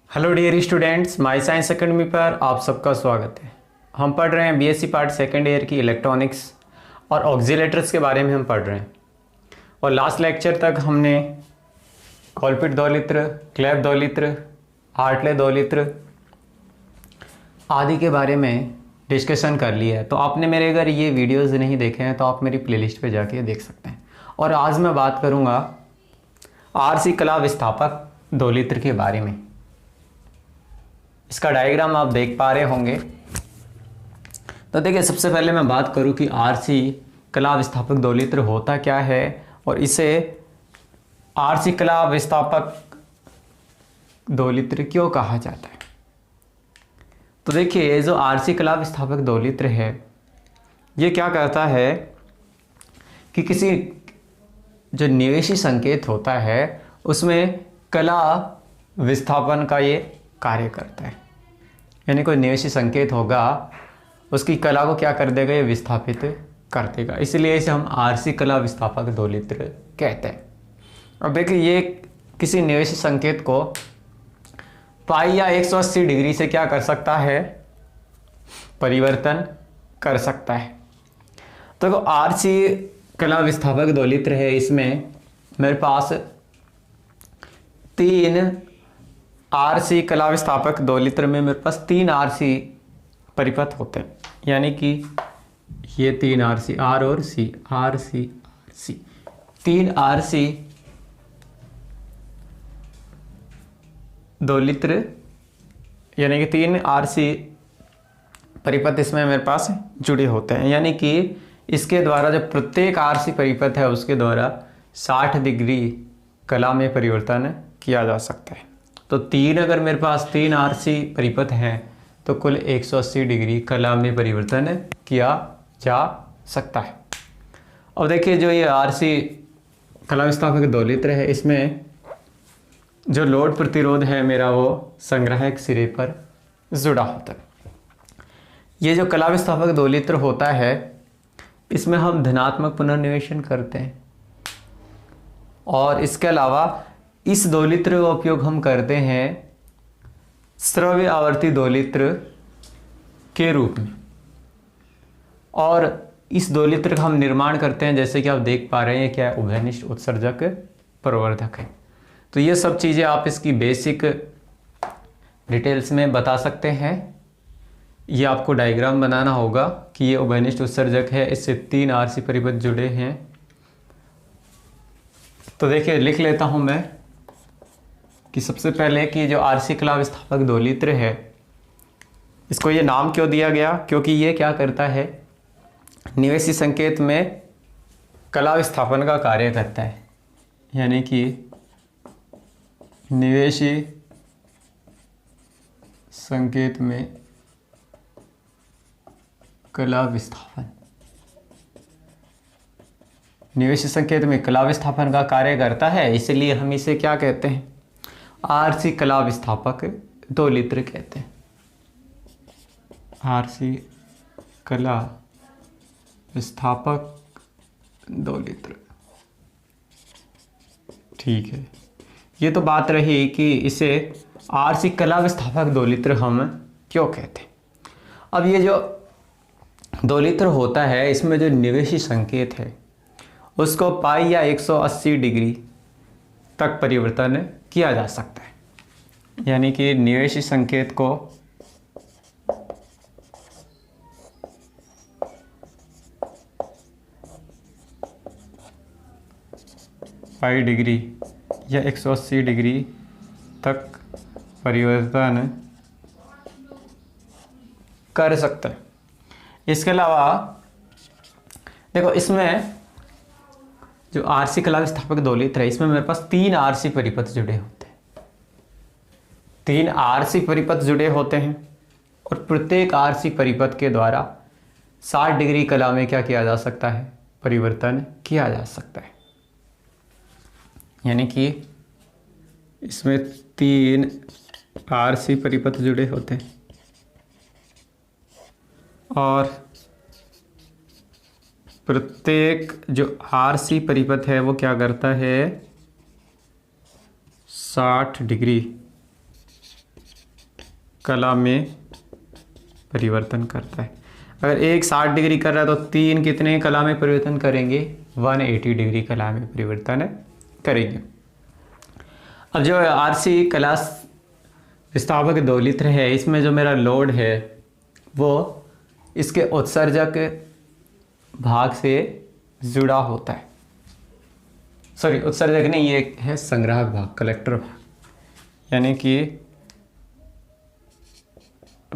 Hello dear students, my science academy पर आप सबका स्वागत है। हम पढ़ रहे हैं बीएससी पार्ट सेकेंड ईयर की इलेक्ट्रॉनिक्स और ऑक्सीलेटर्स के बारे में हम पढ़ रहे हैं। और लास्ट लेक्चर तक हमने कॉलपिट दोलित्र, क्लेव दोलित्र, हार्टले दोलित्र आदि के बारे में डिस्कशन कर लिया है। तो आपने मेरे अगर ये वीडियोज़ नहीं देखे हैं तो आप मेरी प्लेलिस्ट पे जाके देख सकते हैं। और आज मैं बात करूँगा आरसी कला विस्थापक दोलित्र के बारे में। इसका डायग्राम आप देख पा रहे होंगे। तो देखिए, सबसे पहले मैं बात करूं कि आरसी कला विस्थापक दोलित्र होता क्या है और इसे आरसी कला विस्थापक दोलित्र क्यों कहा जाता है। तो देखिए, जो आरसी कला विस्थापक दोलित्र है ये क्या करता है कि किसी जो निवेशी संकेत होता है उसमें कला विस्थापन का ये कार्य करता है। यानी कोई निवेशी संकेत होगा उसकी कला को क्या कर देगा, ये विस्थापित कर देगा। इसलिए इसे हम आरसी कला विस्थापक दोलित्र कहते हैं। अब देखिए, ये किसी निवेशी संकेत को पाई या 180 डिग्री से क्या कर सकता है, परिवर्तन कर सकता है। तो आरसी कला विस्थापक दोलित्र है, इसमें मेरे पास 3 आरसी कला विस्थापक दोलित्र में मेरे पास 3 आरसी परिपथ होते हैं। यानी कि ये 3 आरसी, आर और C, R C R C, 3 RC दोलित्र, यानी कि 3 आरसी परिपथ इसमें मेरे पास जुड़े होते हैं। यानी कि इसके द्वारा जो प्रत्येक आरसी परिपथ है उसके द्वारा 60 डिग्री कला में परिवर्तन किया जा सकता है। तो 3 अगर मेरे पास 3 आरसी परिपथ हैं तो कुल 180 डिग्री कला में परिवर्तन किया जा सकता है। अब देखिए, जो ये आरसी कला विस्थापक दोलित्र है इसमें जो लोड प्रतिरोध है मेरा वो संग्राहक सिरे पर जुड़ा होता है। ये जो कला विस्थापक दोलित्र होता है इसमें हम धनात्मक पुनर्निवेशन करते हैं। और इसके अलावा इस दोलित्र का उपयोग हम करते हैं श्रव्य आवर्ती दोलित्र के रूप में। और इस दोलित्र का हम निर्माण करते हैं, जैसे कि आप देख पा रहे हैं, क्या है, उभयनिष्ठ उत्सर्जक प्रवर्धक है। तो ये सब चीज़ें आप इसकी बेसिक डिटेल्स में बता सकते हैं। ये आपको डायग्राम बनाना होगा कि ये उभयनिष्ठ उत्सर्जक है, इससे 3 आरसी परिपथ जुड़े हैं। तो देखिए, लिख लेता हूं मैं कि सबसे पहले कि जो आरसी कला विस्थापक दोलित्र है इसको ये नाम क्यों दिया गया, क्योंकि ये क्या करता है, निवेशी संकेत में कला विस्थापन का कार्य करता है। यानी कि निवेशी संकेत में कला विस्थापन, निवेशी संकेत में कला विस्थापन का कार्य करता है, इसलिए हम इसे क्या कहते हैं, आरसी कला विस्थापक दोलित्र कहते हैं। आरसी कला विस्थापक दोलित्र, ठीक है। ये तो बात रही कि इसे आरसी कला विस्थापक दोलित्र हम क्यों कहते हैं। अब ये जो दोलित्र होता है इसमें जो निवेशी संकेत है उसको पाई या 180 डिग्री तक परिवर्तन किया जा सकता है। यानी कि निवेशी संकेत को पाई डिग्री या 180 डिग्री तक परिवर्तन कर सकता है। इसके अलावा देखो, इसमें जो आरसी कला विस्थापक दोलित्र है इसमें मेरे पास 3 आरसी परिपथ जुड़े होते हैं। 3 आरसी परिपथ जुड़े होते हैं और प्रत्येक आरसी परिपथ के द्वारा 60 डिग्री कला में क्या किया जा सकता है, परिवर्तन किया जा सकता है। यानी कि इसमें 3 आरसी परिपथ जुड़े होते हैं और प्रत्येक जो आरसी परिपथ है वो क्या करता है, 60 डिग्री कला में परिवर्तन करता है। अगर एक 60 डिग्री कर रहा है तो 3 कितने कला में परिवर्तन करेंगे? 180 डिग्री कला में परिवर्तन करेंगे। अब जो आरसी कला विस्थापक दोलित्र है, इसमें जो मेरा लोड है वो इसके उत्सर्जक भाग से जुड़ा होता है। सॉरी, उत्सर्जक नहीं, ये है संग्राहक भाग, कलेक्टर भाग। यानी कि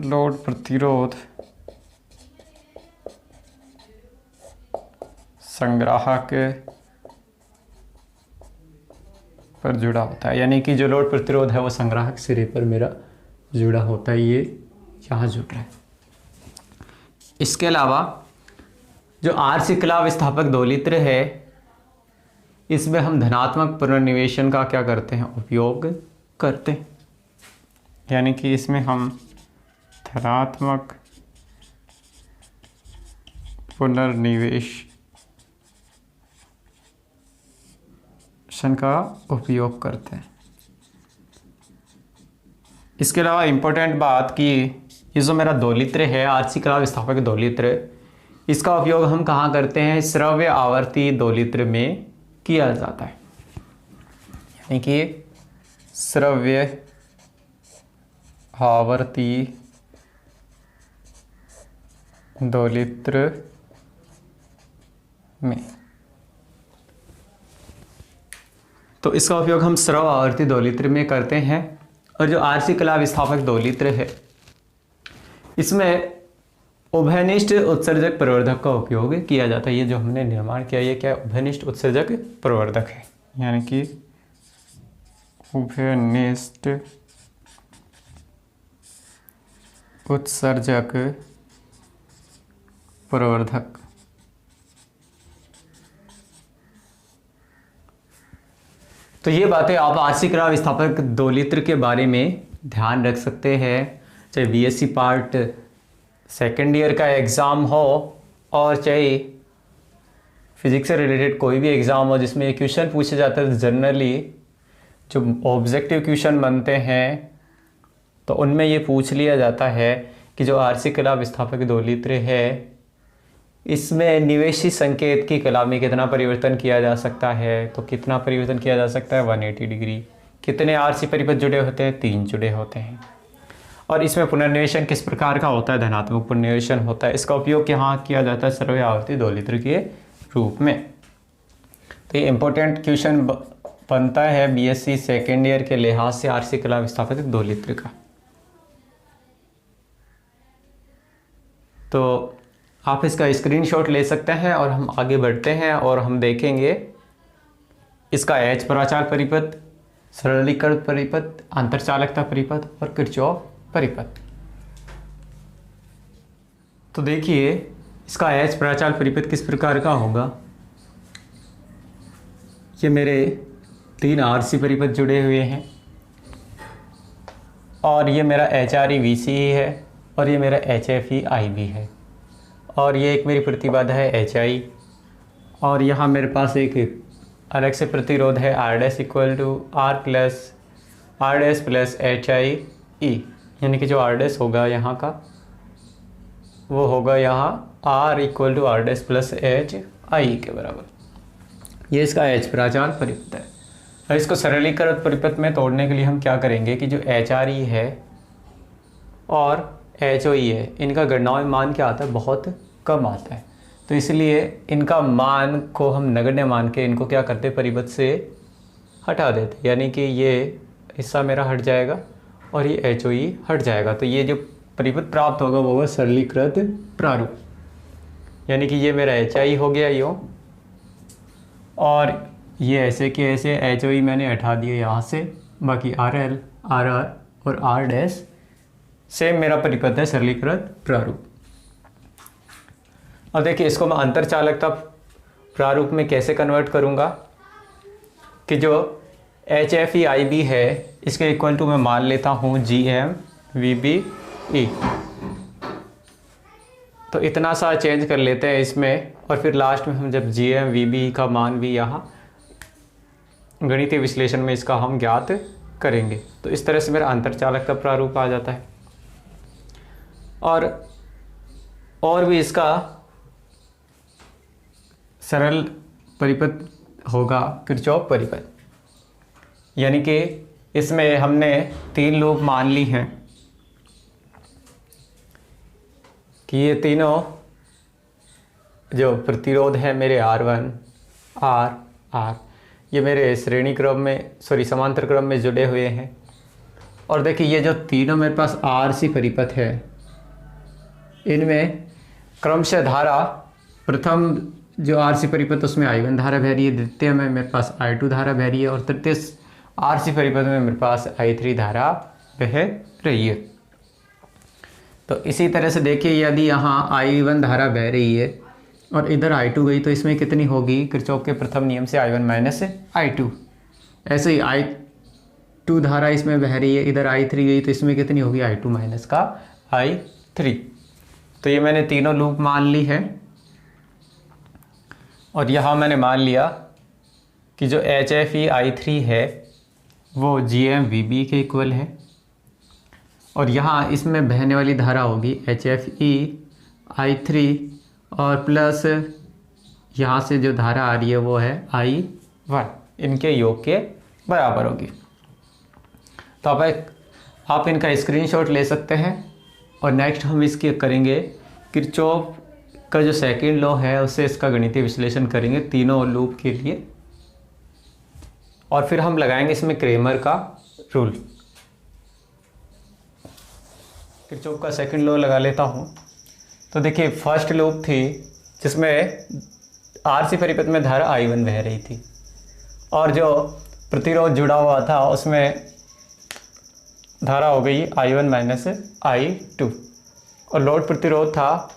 लोड प्रतिरोध संग्राहक पर जुड़ा होता है। यानी कि जो लोड प्रतिरोध है वो संग्राहक सिरे पर मेरा जुड़ा होता है, ये यहाँ जुड़ रहा है। इसके अलावा जो आरसी कला विस्थापक दोलित्र है, इसमें हम धनात्मक पुनर्निवेशन का क्या करते हैं? उपयोग करते हैं। यानी कि इसमें हम धनात्मक पुनर्निवेशन का उपयोग करते हैं। इसके अलावा इम्पोर्टेंट बात कि ये जो मेरा दोलित्र है, आरसी कला विस्थापक दोलित्र, इसका उपयोग हम कहाँ करते हैं? श्रव्य आवर्ती दोलित्र में किया जाता है। यानी कि श्रव्य आवर्ती दोलित्र में, तो इसका उपयोग हम श्रव्य आवर्ती दोलित्र में करते हैं। और जो आरसी कला विस्थापक दोलित्र है, इसमें उभयनिष्ठ उत्सर्जक प्रवर्धक का उपयोग किया जाता है। ये जो हमने निर्माण किया, ये क्या है? उभयनिष्ठ उत्सर्जक प्रवर्धक है। यानी कि उभयनिष्ठ उत्सर्जक प्रवर्धक। तो ये बातें आप आरसी कला विस्थापक दोलित्र के बारे में ध्यान रख सकते हैं। चाहे बीएससी पार्ट सेकेंड ईयर का एग्ज़ाम हो और चाहे फिजिक्स से रिलेटेड कोई भी एग्ज़ाम हो जिसमें ये क्वेश्चन पूछे जाते हैं, जनरली जो ऑब्जेक्टिव क्वेश्चन बनते हैं तो उनमें ये पूछ लिया जाता है कि जो आरसी कला विस्थापक दोलित्र है, इसमें निवेशी संकेत की कला में कितना परिवर्तन किया जा सकता है? तो कितना परिवर्तन किया जा सकता है? 180 डिग्री। कितने आरसी परिपथ जुड़े होते हैं? 3 जुड़े होते हैं। और इसमें पुनर्निवेशन किस प्रकार का होता है? धनात्मक पुनर्निवेशन होता है। इसका उपयोग यहाँ किया जाता है श्रव्य आवर्ती दोलित्र के रूप में। तो ये इंपॉर्टेंट क्वेश्चन बनता है बीएससी सेकेंड ईयर के लिहाज से आरसी कला विस्थापक दोलित्र का। तो आप इसका स्क्रीनशॉट ले सकते हैं और हम आगे बढ़ते हैं और हम देखेंगे इसका एच पराचार परिपथ, सरलीकृत परिपथ, अंतरचालकता परिपथ और किरचॉफ परिपथ। तो देखिए इसका एच पराचार परिपथ किस प्रकार का होगा। ये मेरे 3 आरसी परिपथ जुड़े हुए हैं और ये मेरा HRE VCE है और ये मेरा HFE IB है और ये एक मेरी प्रतिबाधा है HI और यहाँ मेरे पास एक अलग से प्रतिरोध है R dash equal to R dash plus HIE। यानी कि जो R डैश होगा यहाँ का वो होगा यहाँ R equal to R dash plus HI के बराबर। ये इसका एच पराचार परिपथ है। और इसको सरलीकृत परिपथ में तोड़ने के लिए हम क्या करेंगे कि जो HRE है और HOE है, इनका गणना में मान क्या आता है? बहुत कम आता है। तो इसलिए इनका मान को हम नगण्य मान के इनको क्या करते? परिपथ से हटा देते। यानी कि ये हिस्सा मेरा हट जाएगा और ये HOE हट जाएगा। तो ये जो परिपथ प्राप्त होगा वो होगा सरलीकृत प्रारूप। यानी कि ये मेरा HI हो गया यूँ और ये ऐसे के ऐसे HOE मैंने हटा दिए यहाँ से, बाकी RL, RR और R डैश सेम मेरा परिपथ है सरलीकृत प्रारूप। अब देखिए इसको मैं अंतरचालकता प्रारूप में कैसे कन्वर्ट करूँगा कि जो HFE IB है इसके इक्वल टू मैं मान लेता हूँ GM VBE। तो इतना सा चेंज कर लेते हैं इसमें और फिर लास्ट में हम जब GM VBE का मान भी यहाँ गणितीय विश्लेषण में इसका हम ज्ञात करेंगे। तो इस तरह से मेरा अंतरचालकता प्रारूप आ जाता है। और भी इसका सरल परिपथ होगा किरचॉफ परिपथ, यानी कि इसमें हमने 3 लूप मान ली हैं कि ये तीनों जो प्रतिरोध है मेरे R1 R ये मेरे श्रेणी क्रम में समांतर क्रम में जुड़े हुए हैं। और देखिए ये जो तीनों मेरे पास RC परिपथ है, इनमें क्रमशः धारा, प्रथम जो RC परिपथ उसमें I1 धारा बह रही है, द्वितीय में मेरे पास I2 धारा बह रही है, और तृतीय RC परिपथ में मेरे पास I3 धारा बह रही है। तो इसी तरह से देखिए यदि यहाँ I1 धारा बह रही है और इधर I2 गई तो इसमें कितनी होगी, किरचॉफ के प्रथम नियम से I1 माइनस I2। ऐसे ही I2 धारा इसमें बह रही है, इधर I3 गई तो इसमें कितनी होगी, I2 माइनस का I3। तो ये मैंने तीनों लूप मान ली है, और यहाँ मैंने मान लिया कि जो HFE I3 है वो GMVB के इक्वल है, और यहाँ इसमें बहने वाली धारा होगी HFE I3 और प्लस यहाँ से जो धारा आ रही है वो है I1, इनके योग के बराबर होगी। तो आप इनका स्क्रीनशॉट ले सकते हैं। और नेक्स्ट हम इसके करेंगे किरचॉफ का जो सेकंड लॉ है उससे इसका गणितीय विश्लेषण करेंगे तीनों लूप के लिए, और फिर हम लगाएंगे इसमें क्रेमर का रूल। किरचॉफ का सेकंड लॉ लगा लेता हूँ। तो देखिए फर्स्ट लूप थी जिसमें RC परिपथ में धारा I1 बह रही थी, और जो प्रतिरोध जुड़ा हुआ था उसमें धारा हो गई I1 माइनस I2, और लोड प्रतिरोध था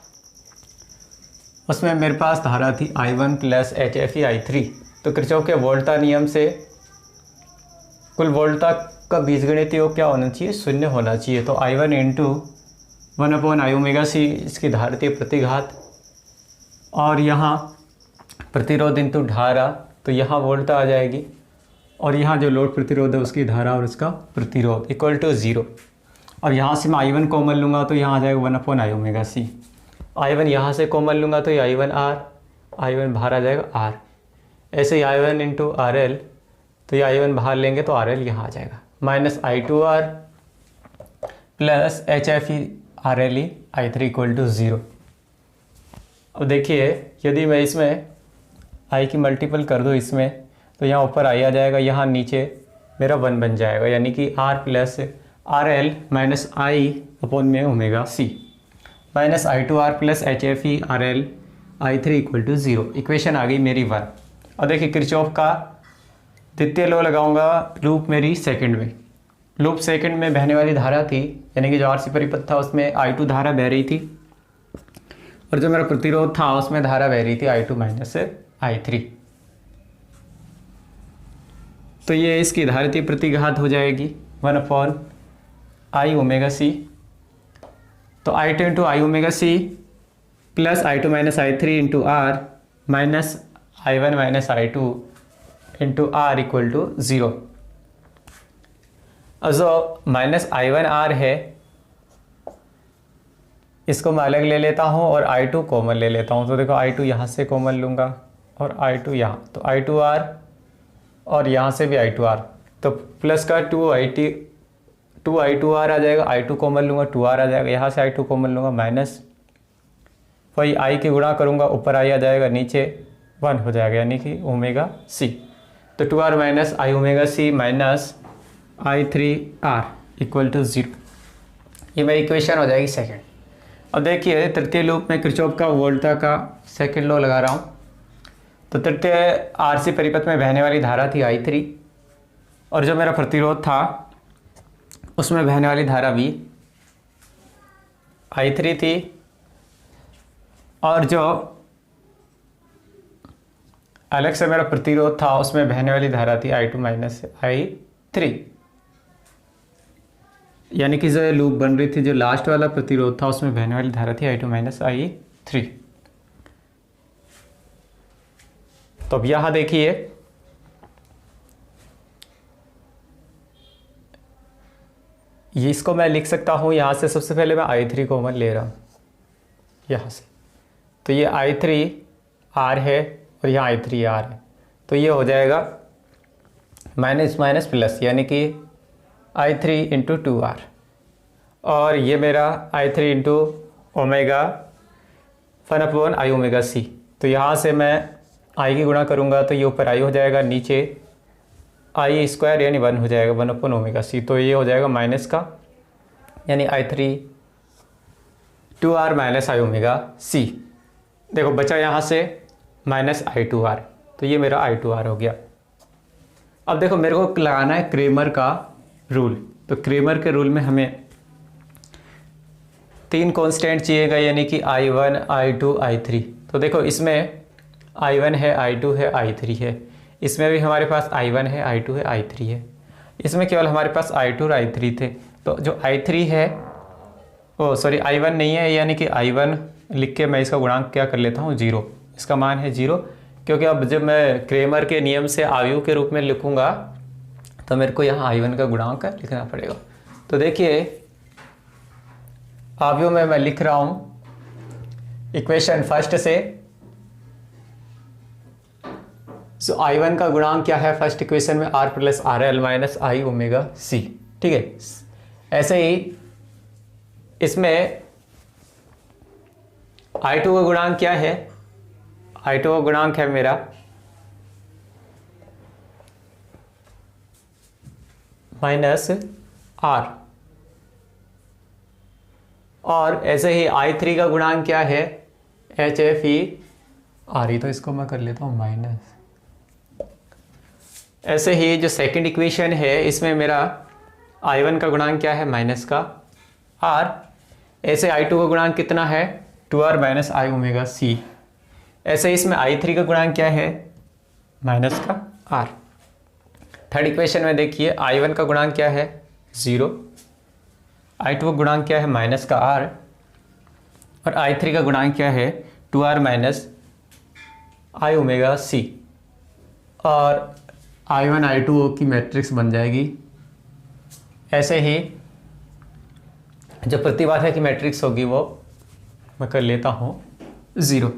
उसमें मेरे पास धारा थी I1 प्लस HFE I3। तो किरचॉफ के वोल्टा नियम से कुल वोल्टा का बीजगणितीय योग क्या होना चाहिए, 0 होना चाहिए। तो I1 इंटू 1/i⍵c इसकी धारितीय प्रतिघात, और यहाँ प्रतिरोध इंटू धारा, तो यहाँ वोल्टा आ जाएगी, और यहाँ जो लोड प्रतिरोध है उसकी धारा और उसका प्रतिरोध इक्वल टू 0। और यहाँ से मैं I1 कॉमन लूँगा तो यहाँ आ जाएगा 1/i⍵c। I1 यहाँ से कॉमन लूँगा तो ये I1 R, I1 बाहर आ जाएगा R। ऐसे ही I1 इंटू RL, तो ये I1 बाहर लेंगे तो RL यहाँ आ जाएगा, minus I2R plus HFE RLE I3 equal to 0। अब देखिए यदि मैं इसमें I की मल्टीपल कर दूँ इसमें, तो यहाँ ऊपर I आ जाएगा, यहाँ नीचे मेरा 1 बन जाएगा, यानी कि R plus RL minus I upon में ⍵c minus I2R plus HFE RL I3 equal to 0। Equation आ गई मेरी 1। और देखिए किरचॉफ का द्वितीय लॉ लगाऊंगा लूप मेरी सेकंड में। लूप सेकंड में बहने वाली धारा थी, यानी कि जो RC परिपथ था उसमें I2 धारा बह रही थी, और जो मेरा प्रतिरोध था उसमें धारा बह रही थी I2 माइनस I3। तो ये इसकी धारितीय प्रतिघात हो जाएगी 1/i⍵c। तो I2 into i⍵c plus I2 minus I3 into R minus I1 minus I2 into R equal to 0। और जो माइनस I1R है इसको मैं अलग ले लेता हूँ और I2 कॉमन ले लेता हूँ। तो देखो I2 यहाँ से कॉमन लूँगा और I2 यहाँ, तो I2R और यहाँ से भी I2R, तो प्लस का 2I2R आ जाएगा, I2 कॉमन लूँगा 2R आ जाएगा, यहाँ से I2 कॉमन लूँगा माइनस वही I की गुणा करूँगा, ऊपर I आ जाएगा, नीचे 1 हो जाएगा, यानी कि ⍵c। तो 2R minus i⍵c minus I3R equal to 0। ये मेरी इक्वेशन हो जाएगी सेकंड। अब देखिए तृतीय लूप में किरचॉफ का वोल्टा का सेकंड लॉ लगा रहा हूँ। तो तृतीय RC परिपथ में बहने वाली धारा थी I3, और जो मेरा प्रतिरोध था उसमें बहने वाली धारा भी I3 थी, और जो अलग से मेरा प्रतिरोध था उसमें बहने वाली धारा थी I2 माइनस I3। यानी कि जो लूप बन रही थी, जो लास्ट वाला प्रतिरोध था उसमें बहने वाली धारा थी I2 माइनस I3। तो अब यहाँ देखिए ये इसको मैं लिख सकता हूँ यहाँ से, सबसे पहले मैं I3 कॉमन ले रहा हूँ यहाँ से, तो ये I3 R है और यहाँ I3 R है, तो ये हो जाएगा माइनस माइनस प्लस, यानी कि I3 इंटू 2R, और ये मेरा I3 into omega 1/I omega C। तो यहाँ से मैं I की गुणा करूँगा तो ये ऊपर I हो जाएगा, नीचे I स्क्वायर यानी 1 हो जाएगा 1/ओमेगा C। तो ये हो जाएगा माइनस का, यानी I3 2R minus I omega C। देखो बचा यहाँ से माइनस I2R, तो ये मेरा I2R हो गया। अब देखो मेरे को लगाना है क्रेमर का रूल, तो क्रेमर के रूल में हमें 3 कांस्टेंट चाहिएगा, यानी कि I1 I2 I3। तो देखो इसमें I1 है, I2 है, I3 है, इसमें भी हमारे पास I1 है, I2 है, I3 है, इसमें केवल हमारे पास I2 और I3 थे। तो जो I3 है, ओ सॉरी I1 नहीं है, यानी कि I1 लिख के मैं इसका गुणांक क्या कर लेता हूँ 0, इसका मान है 0, क्योंकि अब जब मैं क्रेमर के नियम से आव्यूह के रूप में लिखूंगा तो मेरे को यहाँ I1 का गुणांक लिखना पड़ेगा। तो देखिए आव्यूह में मैं लिख रहा हूँ इक्वेशन फर्स्ट से, सो I1 का गुणांक क्या है फर्स्ट इक्वेशन में, R plus RL minus I omega C, ठीक है। ऐसे ही इसमें I2 का गुणांक क्या है, I2 का गुणांक है मेरा माइनस R, और ऐसे ही I3 का गुणांक क्या है HFE तो इसको मैं कर लेता हूँ माइनस। ऐसे ही जो सेकंड इक्वेशन है इसमें मेरा I1 का गुणांक क्या है माइनस का R, ऐसे I2 का गुणांक कितना है 2R minus I omega C। ऐसे इसमें I3 का गुणांक क्या है माइनस का R। थर्ड इक्वेशन में देखिए I1 का गुणांक क्या है 0, I2 का गुणांक क्या है माइनस का R, और I3 का गुणांक क्या है 2R minus I omega C, और I1 I2 की मैट्रिक्स बन जाएगी। ऐसे ही जो प्रतिबाधा की मैट्रिक्स होगी वो मैं कर लेता हूँ 0।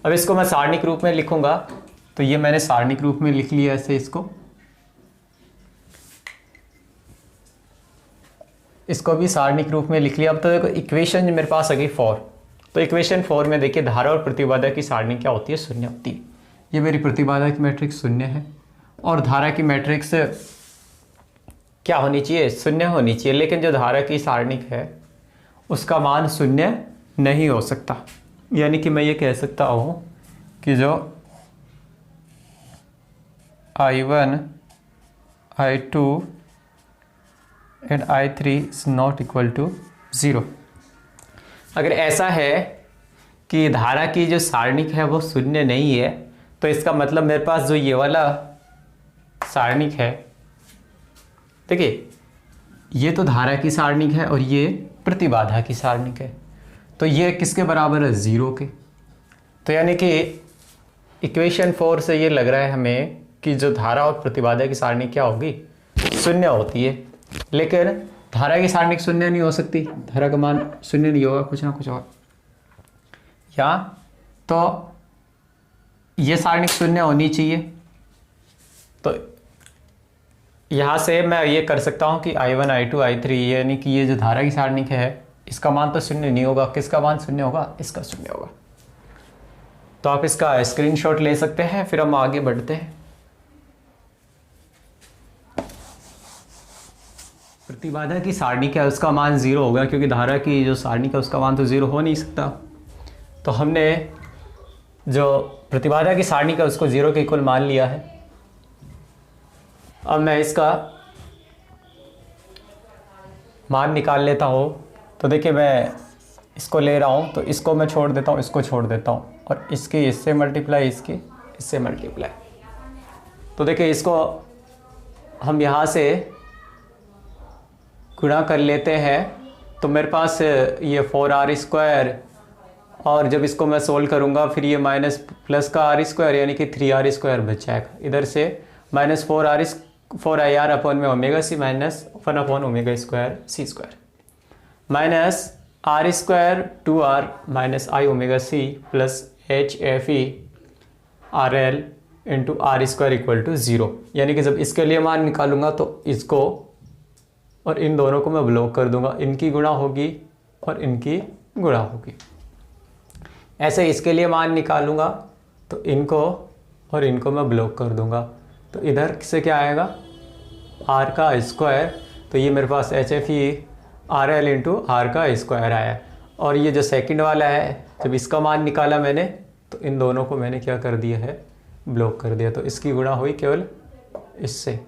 अब इसको मैं सारणिक रूप में लिखूंगा, तो ये मैंने सारणिक रूप में लिख लिया ऐसे, इसको भी सारणिक रूप में लिख लिया। अब तो देखो इक्वेशन मेरे पास आ गई 4, तो इक्वेशन 4 में देखिए धारा और प्रतिबाधा की सारणी क्या होती है, शून्य होती है। ये मेरी प्रतिबाधा की मैट्रिक्स शून्य है और धारा की मैट्रिक्स क्या होनी चाहिए, शून्य होनी चाहिए। लेकिन जो धारा की सारणिक है उसका मान शून्य नहीं हो सकता, यानी कि मैं ये कह सकता हूँ कि जो I1 I2 and I3 is not equal to 0। अगर ऐसा है कि धारा की जो सारणिक है वो शून्य नहीं है, तो इसका मतलब मेरे पास जो ये वाला सारणिक है, देखिए ये तो धारा की सारणिक है और ये प्रतिबाधा की सारणिक है, तो ये किसके बराबर है 0 के। तो यानी कि इक्वेशन 4 से ये लग रहा है हमें कि जो धारा और प्रतिबाधा की सारणी क्या होगी, शून्य होती है। लेकिन धारा की सारणी शून्य नहीं हो सकती, धारा का मान शून्य नहीं होगा, कुछ ना कुछ और, या तो ये सारणी शून्य होनी चाहिए। तो यहाँ से मैं ये कर सकता हूँ कि I1 I2 I3 यानी कि ये जो धारा की सारणी है इसका मान तो शून्य नहीं होगा। किसका मान शून्य होगा, इसका शून्य होगा। तो आप इसका स्क्रीनशॉट ले सकते हैं, फिर हम आगे बढ़ते हैं। प्रतिबाधा की सारणी क्या है, उसका मान 0 होगा, क्योंकि धारा की जो सारणी का उसका मान तो 0 हो नहीं सकता। तो हमने जो प्रतिबाधा की सारणी का उसको 0 के इक्वल मान लिया है। अब मैं इसका मान निकाल लेता हूँ। तो देखिए मैं इसको ले रहा हूँ, तो इसको मैं छोड़ देता हूँ, इसको छोड़ देता हूँ, और इसकी इससे मल्टीप्लाई, इसकी इससे मल्टीप्लाई। तो देखिए इसको हम यहाँ से गुणा कर लेते हैं, तो मेरे पास ये 4r², और जब इसको मैं सोल्व करूँगा फिर ये माइनस प्लस का r² यानी कि 3r² बच जाएगा। इधर से -4r 4ir अपॉन में omega C minus 1 upon omega square C square minus R square 2r minus I omega C plus H F E R L into R square equal to 0। यानी कि जब इसके लिए मान निकालूंगा तो इसको और इन दोनों को मैं ब्लॉक कर दूंगा, इनकी गुणा होगी और इनकी गुणा होगी। ऐसे इसके लिए मान निकालूंगा तो इनको और इनको मैं ब्लॉक कर दूंगा, तो इधर से क्या आएगा आर का स्क्वायर, तो ये मेरे पास H F E R L into R का स्क्वायर आया। और ये जो सेकंड वाला है जब इसका मान निकाला मैंने तो इन दोनों को मैंने क्या कर दिया है ब्लॉक कर दिया, तो इसकी गुणा हुई केवल इससे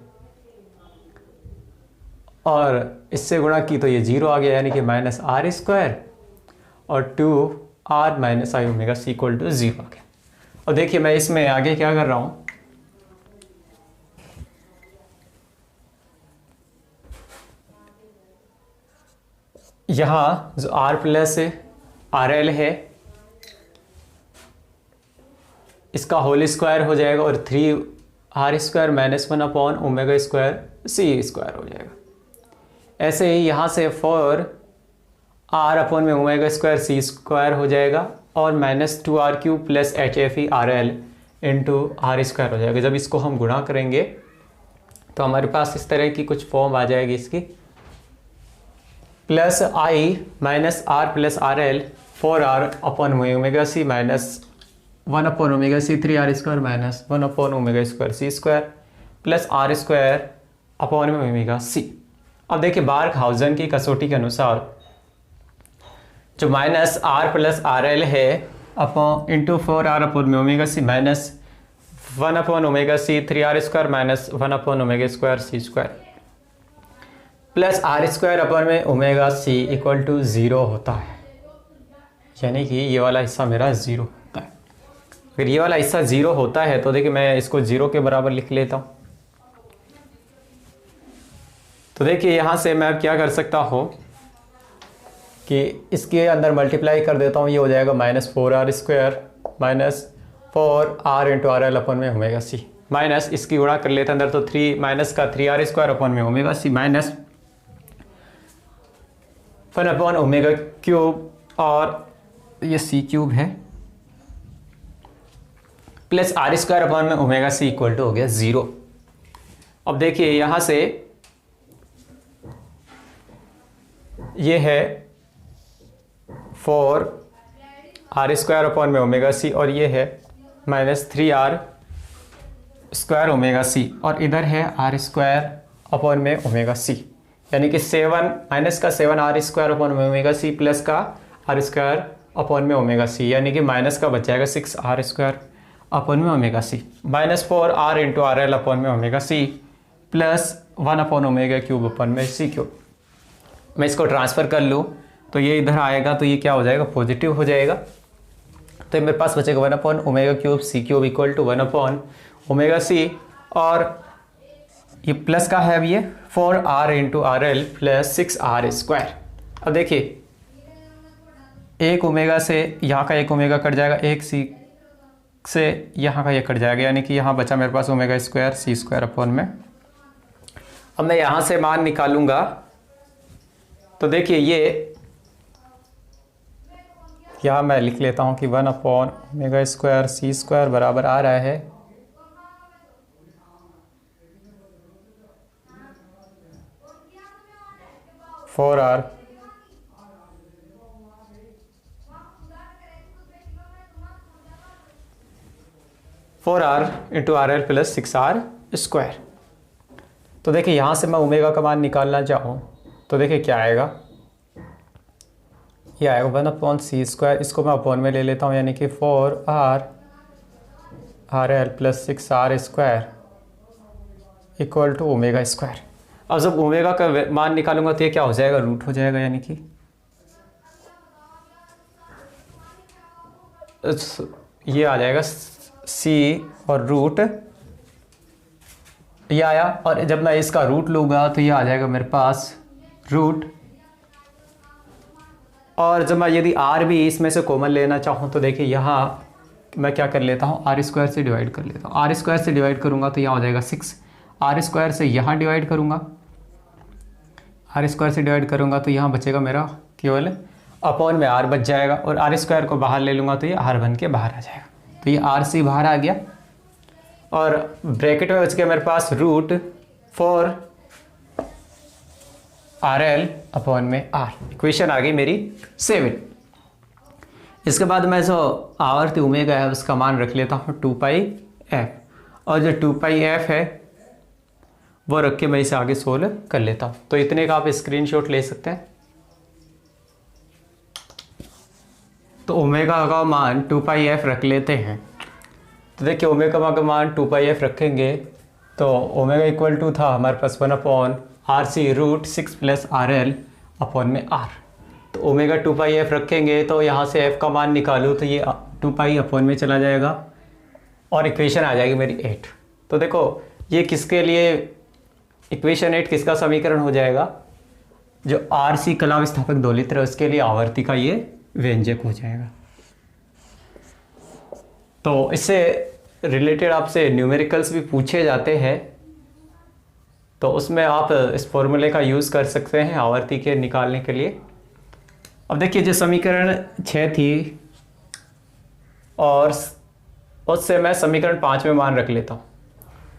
और इससे गुणा की तो ये 0 आ गया, यानी कि माइनस आर स्क्वायर और 2r minus I omega C equal to 0 आ गया। और देखिए मैं इसमें आगे क्या कर रहा हूँ, यहाँ जो r प्लस आर एल है इसका होल स्क्वायर हो जाएगा और 3r square minus 1 upon omega square C square हो जाएगा। ऐसे ही यहाँ से 4r अपॉन में ओमेगा स्क्वायर सी स्क्वायर हो जाएगा और minus 2r cube plus H F E R L into R square हो जाएगा। जब इसको हम गुणा करेंगे तो हमारे पास इस तरह की कुछ फॉर्म आ जाएगी इसकी, plus I minus R plus R L 4r upon omega C minus 1 upon omega C 3r square minus 1 upon omega square C square plus R square upon में ओमेगा सी। अब देखिए बार्कहाउज़न की कसौटी के अनुसार जो minus R plus R L है upon into 4r upon में omega C minus 1 upon omega C 3r square minus 1 upon omega square C square plus R square upon में ओमेगा सी इक्वल टू 0 होता है, यानी कि ये वाला हिस्सा मेरा 0 होता है। अगर ये वाला हिस्सा 0 होता है तो देखिए मैं इसको 0 के बराबर लिख लेता हूँ। तो देखिए यहाँ से मैं क्या कर सकता हूँ कि इसके अंदर मल्टीप्लाई कर देता हूँ, ये हो जाएगा minus 4r square minus 4r into R L upon में ओमेगा सी माइनस इसकी गुणा कर लेते हैं अंदर, तो 3 माइनस का 3r स्क्वायर अपॉन में omega C minus 1 upon omega cube और ये सी क्यूब है प्लस आर स्क्वायर अपॉन में ओमेगा सी इक्वल टू हो गया 0। अब देखिए यहाँ से ये है 4r स्क्वायर अपॉन में ओमेगा सी और ये है minus 3r square omega C और इधर है r स्क्वायर अपॉन में ओमेगा सी, यानी कि 7 माइनस का 7r स्क्वायर अपॉन में ओमेगा सी प्लस का r स्क्वायर अपॉन में ओमेगा सी, यानी कि माइनस का बच जाएगा 6r स्क्वायर अपॉन में omega C minus 4r into R L upon में omega C plus 1 upon omega cube upon में सी क्यूब। मैं इसको ट्रांसफ़र कर लूँ तो ये इधर आएगा तो ये क्या हो जाएगा पॉजिटिव हो जाएगा, तो मेरे पास बचेगा 1 upon omega cube C cube equal to 1 upon omega C और ये प्लस का है अब ये 4r into R L plus 6r square. अब देखिए एक ओमेगा से यहाँ का एक ओमेगा कट जाएगा, एक सी से यहाँ का ये कट जाएगा, यानी कि यहाँ बचा मेरे पास omega square C square upon में। अब मैं यहाँ से मान निकालूंगा तो देखिए ये यहाँ मैं लिख लेता हूँ कि 1 upon omega square C square बराबर आ रहा है 4r into R L plus 6r square. तो देखिए यहाँ से मैं ओमेगा का मान निकालना चाहूँ तो देखिए क्या आएगा, ये आएगा 1 अपॉन सी स्क्वायर, इसको मैं अपॉन में ले लेता हूँ, यानी कि 4r R L plus 6r square equal to omega square. अब जब ओमेगा का मान निकालूंगा तो ये क्या हो जाएगा रूट हो जाएगा, यानी कि ये आ जाएगा सी और रूट ये आया, और जब मैं इसका रूट लूँगा तो ये आ जाएगा मेरे पास रूट, और जब मैं यदि आर भी इसमें से कॉमन लेना चाहूँ तो देखिए यहाँ मैं क्या कर लेता हूँ आर स्क्वायर से डिवाइड कर लेता हूँ, आर स्क्वायर से डिवाइड करूँगा तो यहाँ हो जाएगा 6, आर स्क्वायर से यहाँ डिवाइड करूँगा, आर स्क्वायर से डिवाइड करूँगा तो यहाँ बचेगा मेरा केवल अपॉन में आर बच जाएगा, और आर स्क्वायर को बाहर ले लूँगा तो ये आर बन के बाहर आ जाएगा। तो ये आर सी बाहर आ गया, और ब्रैकेट में बच गया मेरे पास रूट 4 आर एल अपॉन में आर। इक्वेशन आ गई मेरी 7। इसके बाद मैं जो आवर्त ओमेगा है उसका मान रख लेता हूँ 2 पाई एफ, और जो 2 पाई एफ है वो रख के मैं इसे आगे सोल्व कर लेता हूँ। तो इतने का आप स्क्रीनशॉट ले सकते हैं। तो ओमेगा का मान 2 पाई एफ रख लेते हैं। तो देखिए ओमेगा का मान 2 पाई एफ रखेंगे तो ओमेगा इक्वल टू था हमारे पास 1 upon R C root 6 plus R L upon में आर। तो ओमेगा 2 पाई एफ रखेंगे तो यहाँ से एफ का मान निकालूँ तो ये 2 पाई अपॉन में चला जाएगा, और इक्वेशन आ जाएगी मेरी 8। तो देखो ये किसके लिए इक्वेशन 8 किसका समीकरण हो जाएगा, जो आर सी कला विस्थापक दोलित्र है उसके लिए आवर्ती का ये व्यंजक हो जाएगा। तो इससे रिलेटेड आपसे न्यूमेरिकल्स भी पूछे जाते हैं, तो उसमें आप इस फॉर्मूले का यूज़ कर सकते हैं आवर्ती के निकालने के लिए। अब देखिए जो समीकरण 6 थी और उससे मैं समीकरण 5 में मान रख लेता हूँ।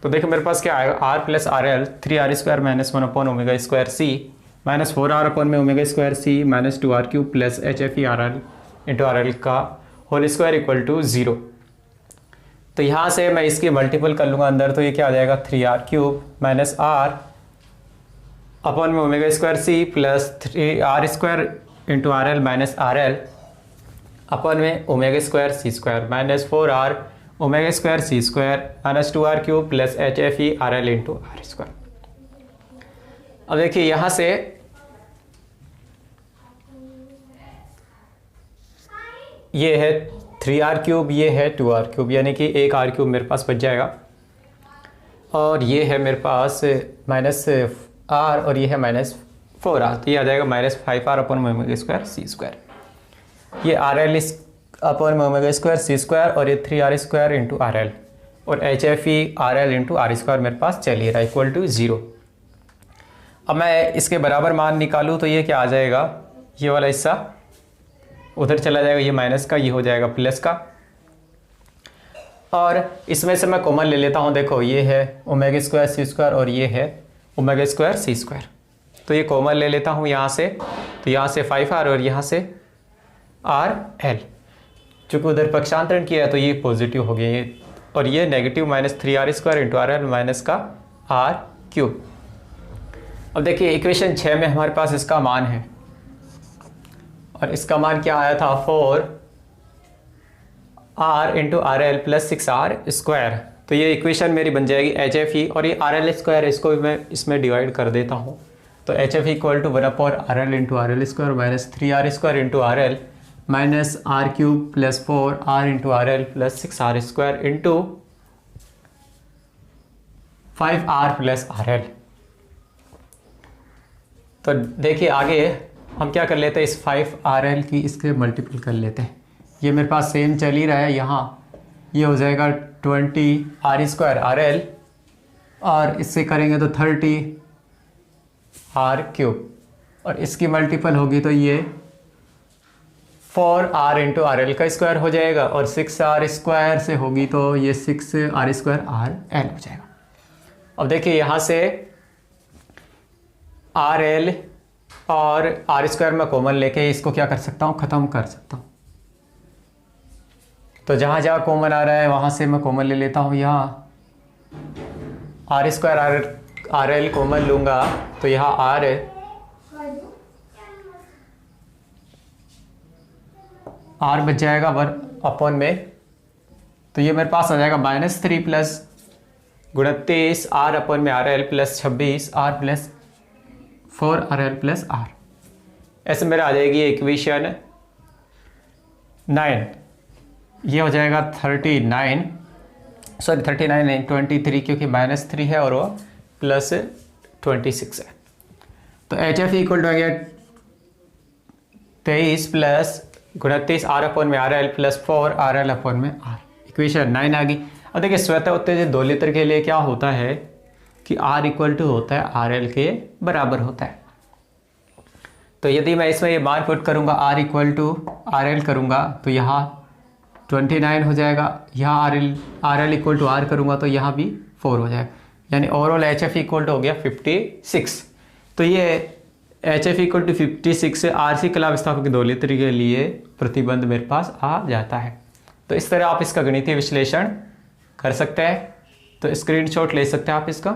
तो देखिए मेरे पास क्या आएगा, R plus R L 3r² minus 1 upon omega square C minus 4r upon में omega square C minus 2r cube plus HFE RL into R L का होल स्क्वायर इक्वल टू 0। तो यहाँ से मैं इसकी मल्टीपल कर लूँगा अंदर, तो ये क्या आ जाएगा 3r cube minus r upon में omega square C plus 3r² into R L minus R L upon में omega square C square minus 4r omega square C square minus 2r cube plus HFE RL into R square. अब देखिए यहाँ से ये है 3r cube, ये है 2r cube, यानी कि एक r क्यूब मेरे पास बच जाएगा, और ये है मेरे पास माइनस r और ये है माइनस 4r, तो ये आ जाएगा minus 5r upon omega square C square. ये RL upon omega square C square और ये 3r² इंटू आर एल, और HFE RL into R square मेरे पास चल ही रहा है इक्वल टू 0। अब मैं इसके बराबर मान निकालूँ तो ये क्या आ जाएगा, ये वाला हिस्सा उधर चला जाएगा, ये माइनस का, ये हो जाएगा प्लस का, और इसमें से मैं कॉमन ले लेता हूँ। देखो ये है ओमेगा स्क्वायर सी स्क्वायर और ये है ओमेगा स्क्वायर सी स्क्वायर, तो ये कॉमन ले लेता हूँ यहाँ से। तो यहाँ से 5r और यहाँ से RL, चूँकि उधर पक्षांतरण किया है तो ये पॉजिटिव हो गया, ये और ये negative minus 3r² into R L minus का r क्यूब। अब देखिए इक्वेशन 6 में हमारे पास इसका मान है, और इसका मान क्या आया था 4r into R L plus 6r²। तो ये इक्वेशन मेरी बन जाएगी HFE, और ये RL² इसको भी मैं इसमें डिवाइड कर देता हूँ। तो HFE equal to 1 upon R L into R L square minus 3r² into R L minus r cube plus 4r into R L plus 6r² into 5r plus R L. तो देखिए आगे हम क्या कर लेते हैं, इस 5RL की इसके मल्टीपल कर लेते हैं। ये मेरे पास सेम चल ही रहा है, यहाँ ये हो जाएगा 20r² RL, और इससे करेंगे तो 30r क्यूब, और इसकी मल्टीपल होगी तो ये 4r इंटू आर एल का स्क्वायर हो जाएगा, और 6r² से होगी तो ये 6r² RL हो जाएगा। अब देखिए यहाँ से RL और r² में कॉमन लेके इसको क्या कर सकता हूँ, ख़त्म कर सकता हूँ। तो जहाँ जहाँ कॉमन आ रहा है वहाँ से मैं कॉमन ले लेता हूँ। यहाँ r² RL कॉमन लूँगा तो यहाँ r बच जाएगा 1 अपॉन में, तो ये मेरे पास आ जाएगा -3 प्लस 29 r अपॉन में RL plus 26 r plus 4RL plus R। ऐसे मेरा आ जाएगी इक्वेशन 9। ये हो जाएगा 39 नहीं 23, क्योंकि -3 है और वो प्लस 26 है। तो HFE इक्वल टू आ गया 23 प्लस 29 R अपॉन में RL प्लस 4RL अपॉन में R। इक्वेशन 9 आ गई। अब देखिए स्वतः उत्तेजित दोलित्र के लिए क्या होता है कि R इक्वल टू होता है RL के बराबर होता है। तो यदि मैं इसमें ये मान पुट करूँगा R इक्वल टू RL करूँगा तो यहाँ 29 हो जाएगा, यहाँ RL इक्वल टू R करूँगा तो यहाँ भी 4 हो जाएगा, यानी ओवरऑल HF इक्वल टू हो गया 56। तो ये HF इक्वल टू 56 से RC कला विस्थापक दोलित्र के लिए प्रतिबंध मेरे पास आ जाता है। तो इस तरह आप इसका गणितीय विश्लेषण कर सकते हैं। तो स्क्रीनशॉट ले सकते हैं आप इसका।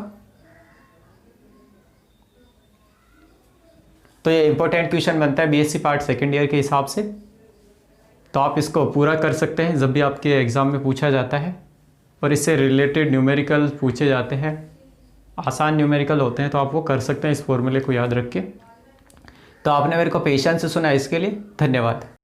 तो ये इंपॉर्टेंट क्वेश्चन बनता है BSc पार्ट सेकेंड ईयर के हिसाब से, तो आप इसको पूरा कर सकते हैं जब भी आपके एग्ज़ाम में पूछा जाता है। और इससे रिलेटेड न्यूमेरिकल पूछे जाते हैं, आसान न्यूमेरिकल होते हैं, तो आप वो कर सकते हैं इस फॉर्मूले को याद रख के। तो आपने मेरे को पेशेंस से सुना, इसके लिए धन्यवाद।